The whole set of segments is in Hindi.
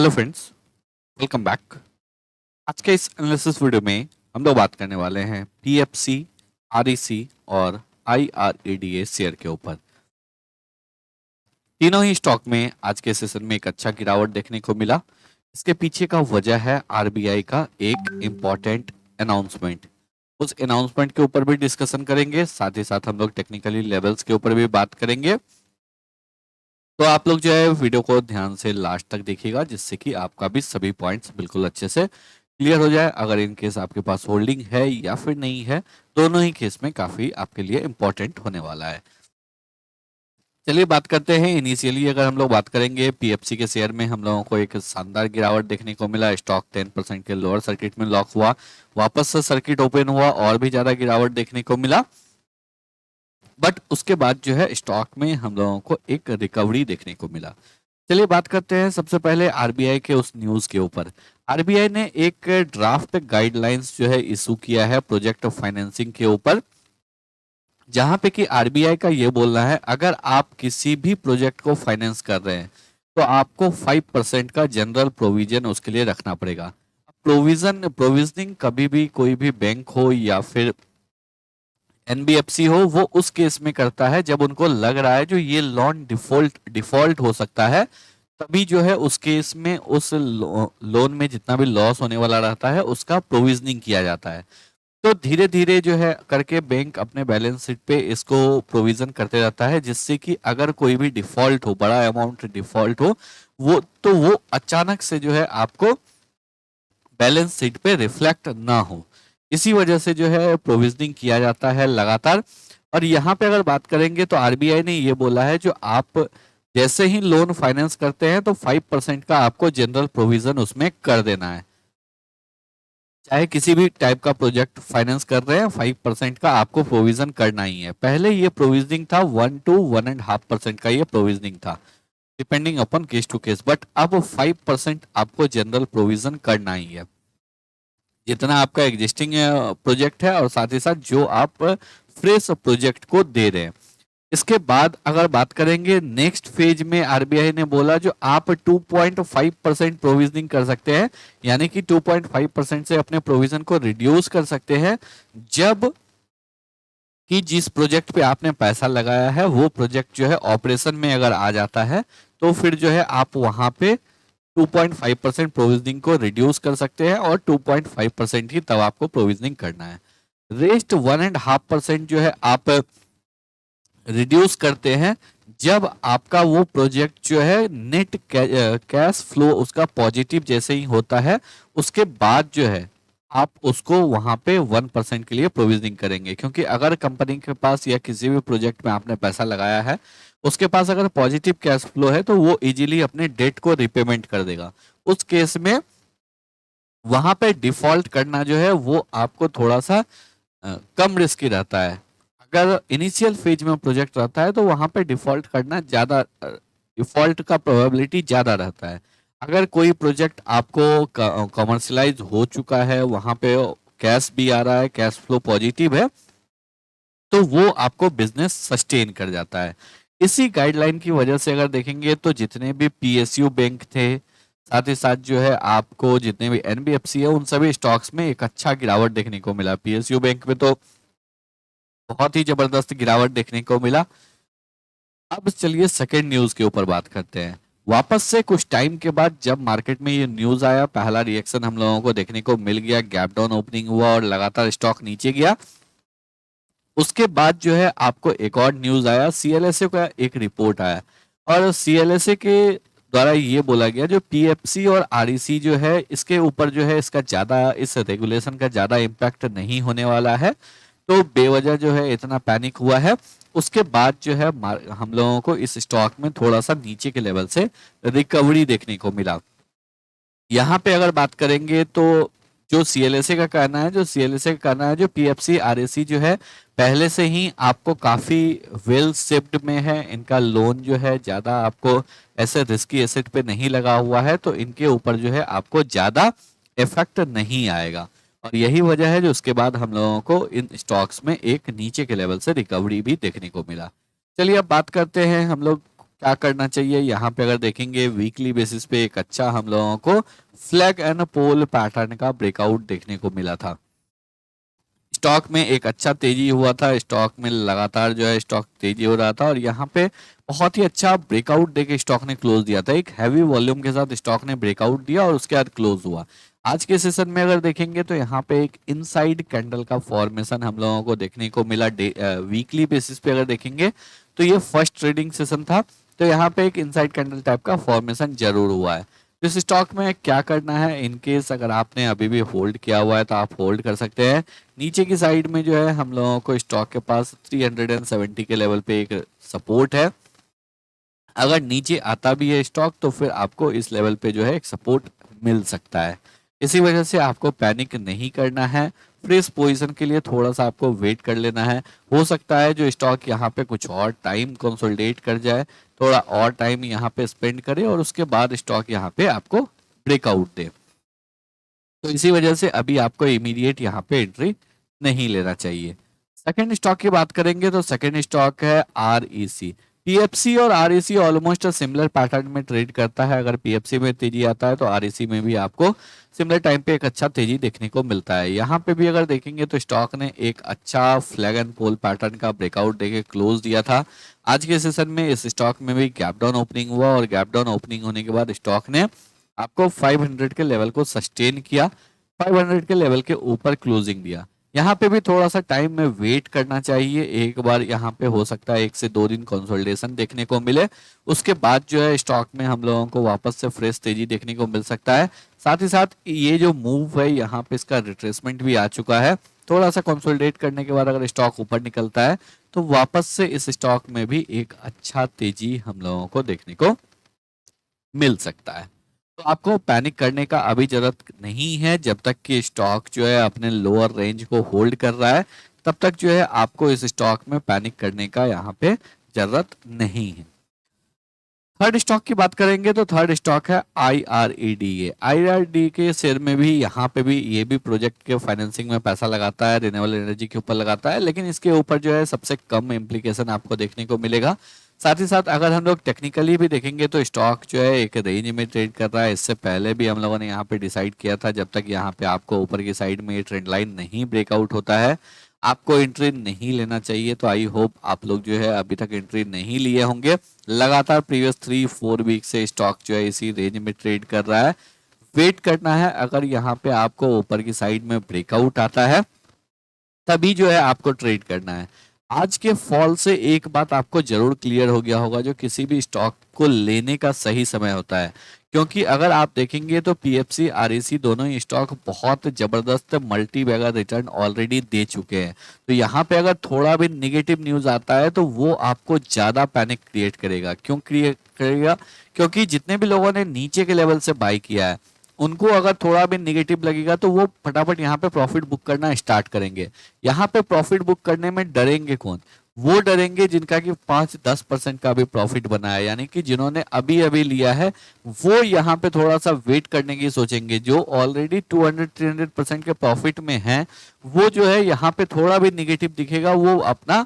Hello friends, welcome back. आज के इस एनालिसिस वीडियो में हम लोग बात करने वाले हैं पीएफसी, आरईसी और आईआरईडीए शेयर के ऊपर। तीनों ही स्टॉक में आज के सेशन में एक अच्छा गिरावट देखने को मिला। इसके पीछे का वजह है आरबीआई का एक इम्पॉर्टेंट अनाउंसमेंट। उस अनाउंसमेंट के ऊपर भी डिस्कशन करेंगे, साथ ही साथ हम लोग टेक्निकली लेवल्स के ऊपर भी बात करेंगे। तो आप लोग जो है वीडियो को ध्यान से लास्ट तक देखिएगा, जिससे कि आपका भी सभी पॉइंट्स बिल्कुल अच्छे से क्लियर हो जाए। अगर इन केस आपके पास होल्डिंग है या फिर नहीं है, दोनों ही केस में काफी आपके लिए इंपॉर्टेंट होने वाला है। चलिए बात करते हैं। इनिशियली अगर हम लोग बात करेंगे पीएफसी के शेयर में, हम लोगों को एक शानदार गिरावट देखने को मिला। स्टॉक 10% के लोअर सर्किट में लॉक हुआ, वापस से सर्किट ओपन हुआ और भी ज्यादा गिरावट देखने को मिला। बट उसके बाद जो है स्टॉक में हम लोगों को एक रिकवरी देखने को मिला। चलिए बात करते हैं सबसे पहले आरबीआई के उस न्यूज के ऊपर। आरबीआई ने एक ड्राफ्ट गाइडलाइंस जो है इशू किया है प्रोजेक्ट फाइनेंसिंग के ऊपर, जहां पे कि आरबीआई का ये बोलना है अगर आप किसी भी प्रोजेक्ट को फाइनेंस कर रहे हैं तो आपको 5% का जनरल प्रोविजन उसके लिए रखना पड़ेगा। प्रोविजनिंग कभी भी कोई भी बैंक हो या फिर एनबीएफसी हो, वो उस केस में करता है जब उनको लग रहा है जो ये लोन डिफॉल्ट हो सकता है। तभी जो है उस केस में उस लोन में जितना भी लॉस होने वाला रहता है उसका प्रोविजनिंग किया जाता है। तो धीरे धीरे जो है करके बैंक अपने बैलेंस शीट पे इसको प्रोविजन करते रहता है, जिससे कि अगर कोई भी डिफॉल्ट हो, बड़ा अमाउंट डिफॉल्ट हो, वो अचानक से जो है आपको बैलेंस शीट पे रिफ्लेक्ट ना हो। इसी वजह से जो है प्रोविजनिंग किया जाता है लगातार। और यहाँ पे अगर बात करेंगे तो आरबीआई ने ये बोला है जो आप जैसे ही लोन फाइनेंस करते हैं तो 5% का आपको जनरल प्रोविजन उसमें कर देना है। चाहे किसी भी टाइप का प्रोजेक्ट फाइनेंस कर रहे हैं, 5% का आपको प्रोविजन करना ही है। पहले ये प्रोविजनिंग था 1 to 1.5% का, ये प्रोविजनिंग था depending upon case to case. But अब 5% आपको जनरल प्रोविजन करना ही है, जितना आपका एग्जिस्टिंग प्रोजेक्ट है और साथ ही साथ जो आप फ्रेश प्रोजेक्ट को दे रहे हैं। इसके बाद अगर बात करेंगे नेक्स्ट फेज में, आरबीआई ने बोला जो आप 2.5% प्रोविजनिंग कर सकते हैं, यानी कि 2.5% से अपने प्रोविजन को रिड्यूस कर सकते हैं जब कि जिस प्रोजेक्ट पे आपने पैसा लगाया है वो प्रोजेक्ट जो है ऑपरेशन में अगर आ जाता है, तो फिर जो है आप वहां पे 2.5% प्रोविजनिंग को रिड्यूस कर सकते हैं और 2.5% ही तब आपको प्रोविजनिंग करना है। रेस्ट 1.5% जो है आप रिड्यूस करते हैं जब आपका वो प्रोजेक्ट जो है नेट कैश फ्लो उसका पॉजिटिव जैसे ही होता है, उसके बाद जो है आप उसको वहां पे 1% के लिए प्रोविजनिंग करेंगे। क्योंकि अगर कंपनी के पास या किसी भी प्रोजेक्ट में आपने पैसा लगाया है, उसके पास अगर पॉजिटिव कैश फ्लो है तो वो इजीली अपने डेट को रिपेमेंट कर देगा। उस केस में वहां पे डिफॉल्ट करना जो है वो आपको थोड़ा सा कम रिस्की रहता है। अगर इनिशियल फेज में प्रोजेक्ट रहता है तो वहां पे डिफॉल्ट करना ज्यादा, डिफॉल्ट का प्रोबेबिलिटी ज्यादा रहता है। अगर कोई प्रोजेक्ट आपको कमर्शलाइज हो चुका है, वहां पे कैश भी आ रहा है, कैश फ्लो पॉजिटिव है, तो वो आपको बिजनेस सस्टेन कर जाता है। इसी गाइडलाइन की वजह से अगर देखेंगे तो जितने भी पीएसयू बैंक थे, साथ ही साथ जो है आपको जितने भी एनबीएफसी है, उन सभी स्टॉक्स में एक अच्छा गिरावट देखने को मिला। पीएसयू बैंक में तो बहुत ही जबरदस्त गिरावट देखने को मिला। अब चलिए सेकेंड न्यूज के ऊपर बात करते हैं। वापस से कुछ टाइम के बाद जब मार्केट में ये न्यूज आया, पहला रिएक्शन हम लोगों को देखने को मिल गया, गैप डाउन ओपनिंग हुआ और लगातार स्टॉक नीचे गया। उसके बाद जो है आपको एक और न्यूज आया, सीएलएसए का एक रिपोर्ट आया और सीएलएसए के द्वारा ये बोला गया जो पीएफसी और आरईसी जो है इसके ऊपर जो है इसका ज्यादा, इस रेगुलेशन का ज्यादा इम्पैक्ट नहीं होने वाला है। तो बेवजह जो है इतना पैनिक हुआ है। उसके बाद जो है हम लोगों को इस स्टॉक में थोड़ा सा नीचे के लेवल से रिकवरी देखने को मिला। यहाँ पे अगर बात करेंगे तो जो सीएलएसए का कहना है, जो पीएफसी आरएसी जो है पहले से ही आपको काफी वेल शिफ्ट में है, इनका लोन जो है ज्यादा आपको ऐसे रिस्की एसेट पे नहीं लगा हुआ है, तो इनके ऊपर जो है आपको ज्यादा इफेक्ट नहीं आएगा। और यही वजह है जो उसके बाद हम लोगों को इन स्टॉक्स में एक नीचे के लेवल से रिकवरी भी देखने को मिला। चलिए अब बात करते हैं हम लोग क्या करना चाहिए। यहाँ पे अगर देखेंगे वीकली बेसिस पे एक अच्छा हम लोगों को फ्लैग एंड पोल पैटर्न का ब्रेकआउट देखने को मिला था। स्टॉक में एक अच्छा तेजी हुआ था, स्टॉक में लगातार जो है स्टॉक तेजी हो रहा था और यहाँ पे बहुत ही अच्छा ब्रेकआउट देके स्टॉक ने क्लोज दिया था। एक हैवी वॉल्यूम के साथ स्टॉक ने ब्रेकआउट दिया और उसके बाद क्लोज हुआ। आज के सेशन में अगर देखेंगे तो यहाँ पे एक इनसाइड कैंडल का फॉर्मेशन हम लोगों को देखने को मिला। वीकली बेसिस पे अगर देखेंगे तो ये फर्स्ट ट्रेडिंग सेशन था, तो यहाँ पे एक इनसाइड कैंडल टाइप का फॉर्मेशन जरूर हुआ है। तो इस स्टॉक में क्या करना है, इनकेस अगर आपने अभी भी होल्ड किया हुआ है तो आप होल्ड कर सकते हैं। नीचे की साइड में जो है हम लोगों को स्टॉक के पास 370 के लेवल पे एक सपोर्ट है। अगर नीचे आता भी है स्टॉक तो फिर आपको इस लेवल पे जो है एक सपोर्ट मिल सकता है। इसी वजह से आपको पैनिक नहीं करना है, फ्रेश पोजीशन के लिए थोड़ा सा आपको वेट कर लेना है। हो सकता है जो स्टॉक यहाँ पे कुछ और टाइम कंसोलिडेट कर जाए, थोड़ा और टाइम यहाँ पे स्पेंड करे और उसके बाद स्टॉक यहाँ पे आपको ब्रेकआउट दे। तो इसी वजह से अभी आपको इमीडिएट यहाँ पे एंट्री नहीं लेना चाहिए। सेकंड स्टॉक की बात करेंगे तो सेकंड स्टॉक है आरईसी। पीएफसी और आरईसी ऑलमोस्ट सिमिलर पैटर्न में ट्रेड करता है। अगर पीएफसी में तेजी आता है तो आरईसी में भी आपको सिमिलर टाइम पे एक अच्छा तेजी देखने को मिलता है। यहाँ पे भी अगर देखेंगे तो स्टॉक ने एक अच्छा फ्लैग एंड पोल पैटर्न का ब्रेकआउट देके क्लोज दिया था। आज के सेशन में इस स्टॉक में भी गैप डाउन ओपनिंग हुआ और गैप डाउन ओपनिंग होने के बाद स्टॉक ने आपको 500 के लेवल को सस्टेन किया, 500 के लेवल के ऊपर क्लोजिंग दिया। यहाँ पे भी थोड़ा सा टाइम में वेट करना चाहिए। एक बार यहाँ पे हो सकता है 1 से 2 दिन कंसोलिडेशन देखने को मिले, उसके बाद जो है स्टॉक में हम लोगों को वापस से फ्रेश तेजी देखने को मिल सकता है। साथ ही साथ ये जो मूव है यहाँ पे इसका रिट्रेसमेंट भी आ चुका है। थोड़ा सा कंसोलिडेट करने के बाद अगर स्टॉक ऊपर निकलता है तो वापस से इस स्टॉक में भी एक अच्छा तेजी हम लोगों को देखने को मिल सकता है। तो आपको पैनिक करने का अभी जरूरत नहीं है। जब तक कि स्टॉक जो है अपने लोअर रेंज को होल्ड कर रहा है तब तक जो है आपको इस स्टॉक में पैनिक करने का यहाँ पे जरूरत नहीं है। थर्ड स्टॉक की बात करेंगे तो थर्ड स्टॉक है IREDA। IREDA के शेयर में भी यहाँ पे भी ये भी प्रोजेक्ट के फाइनेंसिंग में पैसा लगाता है, रिन्यूएबल एनर्जी के ऊपर लगाता है, लेकिन इसके ऊपर जो है सबसे कम इम्प्लीकेशन आपको देखने को मिलेगा। साथ ही साथ अगर हम लोग टेक्निकली भी देखेंगे तो स्टॉक जो है एक रेंज में ट्रेड कर रहा है। इससे पहले भी हम लोगों ने यहाँ पे डिसाइड किया था जब तक यहाँ पे आपको ऊपर की साइड में ये ट्रेंड लाइन नहीं ब्रेकआउट होता है आपको एंट्री नहीं लेना चाहिए। तो आई होप आप लोग जो है अभी तक एंट्री नहीं लिए होंगे। लगातार प्रीवियस 3-4 वीक से स्टॉक जो है इसी रेंज में ट्रेड कर रहा है। वेट करना है, अगर यहाँ पे आपको ऊपर की साइड में ब्रेकआउट आता है तभी जो है आपको ट्रेड करना है। आज के फॉल से एक बात आपको जरूर क्लियर हो गया होगा, जो किसी भी स्टॉक को लेने का सही समय होता है। क्योंकि अगर आप देखेंगे तो पीएफसी आरईसी दोनों ही स्टॉक बहुत जबरदस्त मल्टी बैगर रिटर्न ऑलरेडी दे चुके हैं। तो यहाँ पे अगर थोड़ा भी नेगेटिव न्यूज आता है तो वो आपको ज्यादा पैनिक क्रिएट करेगा। क्यों क्रिएट करेगा? क्योंकि जितने भी लोगों ने नीचे के लेवल से बाई किया है उनको अगर थोड़ा भी नेगेटिव लगेगा तो वो फटाफट यहाँ पे प्रॉफिट बुक करना स्टार्ट करेंगे। यहाँ पे प्रॉफिट बुक करने में डरेंगे कौन? वो डरेंगे जिनका कि 5-10% का भी प्रॉफिट बना है, यानी कि जिन्होंने अभी अभी लिया है वो यहाँ पे थोड़ा सा वेट करने की सोचेंगे। जो ऑलरेडी 200-300% के प्रॉफिट में है वो जो है यहाँ पे थोड़ा भी निगेटिव दिखेगा वो अपना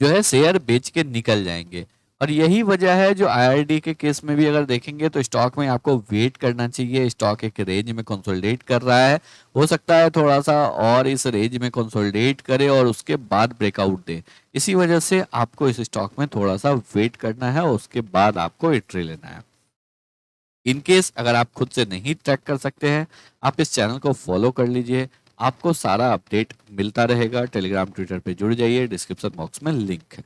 जो है शेयर बेच के निकल जाएंगे। और यही वजह है जो आईआरडी के केस में भी अगर देखेंगे तो स्टॉक में आपको वेट करना चाहिए। स्टॉक एक रेंज में कंसोलिडेट कर रहा है, हो सकता है थोड़ा सा और इस रेंज में कंसोलिडेट करे और उसके बाद ब्रेकआउट दे। इसी वजह से आपको इस स्टॉक में थोड़ा सा वेट करना है और उसके बाद आपको एंट्री लेना है। इनकेस अगर आप खुद से नहीं ट्रैक कर सकते हैं आप इस चैनल को फॉलो कर लीजिए, आपको सारा अपडेट मिलता रहेगा। टेलीग्राम ट्विटर पे जुड़ जाइए, डिस्क्रिप्शन बॉक्स में लिंक है।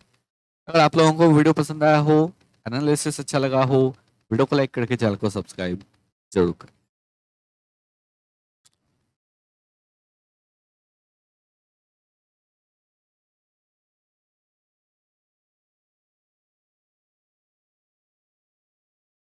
अगर आप लोगों को वीडियो पसंद आया हो, एनालिसिस अच्छा लगा हो, वीडियो को लाइक करके चैनल को सब्सक्राइब जरूर करें।